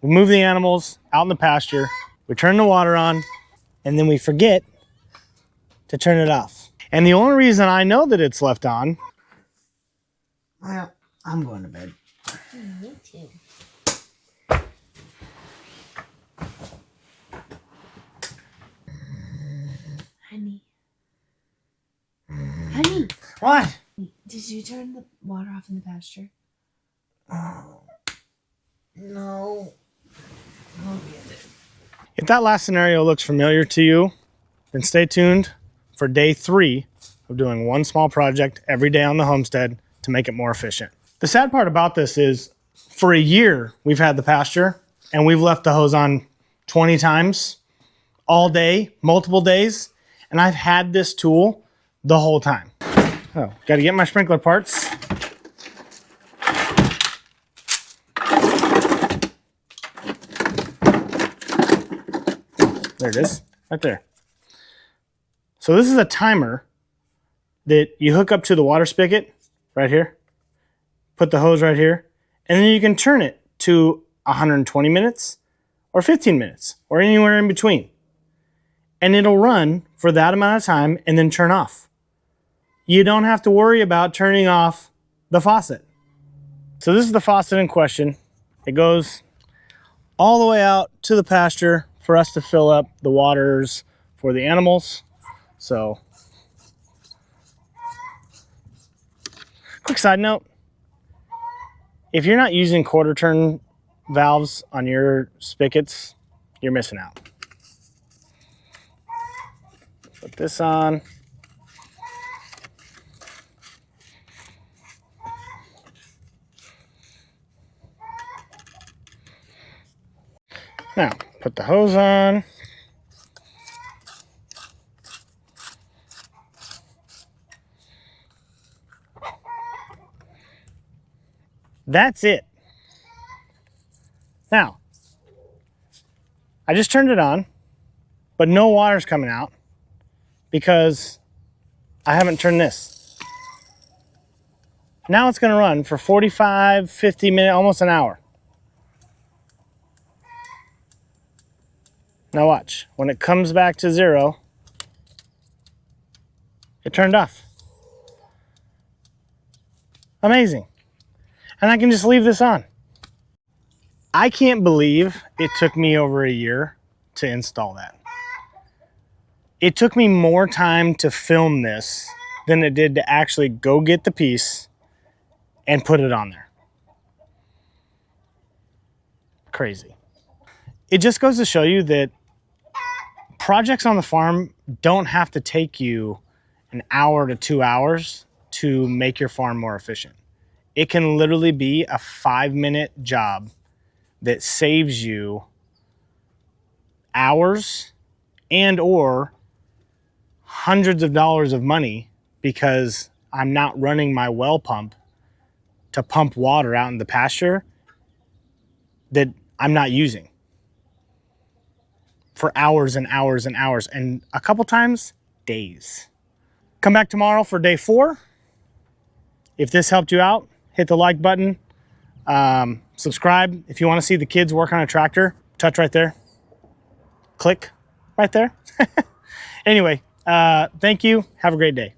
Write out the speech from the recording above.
We move the animals out in the pasture, we turn the water on, and then we forget to turn it off. And the only reason I know that it's left on, well, I'm going to bed. Me too. Honey. Honey. What? Did you turn the water off in the pasture? Oh, no. I'll get it. If that last scenario looks familiar to you, then stay tuned for day 3 of doing one small project every day on the homestead to make it more efficient. The sad part about this is for a year, we've had the pasture and we've left the hose on 20 times all day, multiple days. And I've had this tool the whole time. Oh, got to get my sprinkler parts. There it is, right there. So this is a timer that you hook up to the water spigot right here. Put the hose right here, and then you can turn it to 120 minutes or 15 minutes or anywhere in between. And it'll run for that amount of time and then turn off. You don't have to worry about turning off the faucet. So this is the faucet in question. It goes all the way out to the pasture for us to fill up the waters for the animals. So, quick side note, if you're not using quarter turn valves on your spigots, you're missing out. Put this on. Now, put the hose on. That's it. Now, I just turned it on, but no water's coming out because I haven't turned this. Now it's going to run for 45, 50 minutes, almost an hour. Now watch, when it comes back to 0, it turned off. Amazing. And I can just leave this on. I can't believe it took me over a year to install that. It took me more time to film this than it did to actually go get the piece and put it on there. Crazy. It just goes to show you that projects on the farm don't have to take you an hour to 2 hours to make your farm more efficient. It can literally be a 5-minute job that saves you hours and or hundreds of dollars of money because I'm not running my well pump to pump water out in the pasture that I'm not using for hours and hours and hours, and a couple times, days. Come back tomorrow for day 4. If this helped you out, hit the like button. Subscribe if you want to see the kids work on a tractor. Touch right there. Click right there. Anyway, thank you. Have a great day.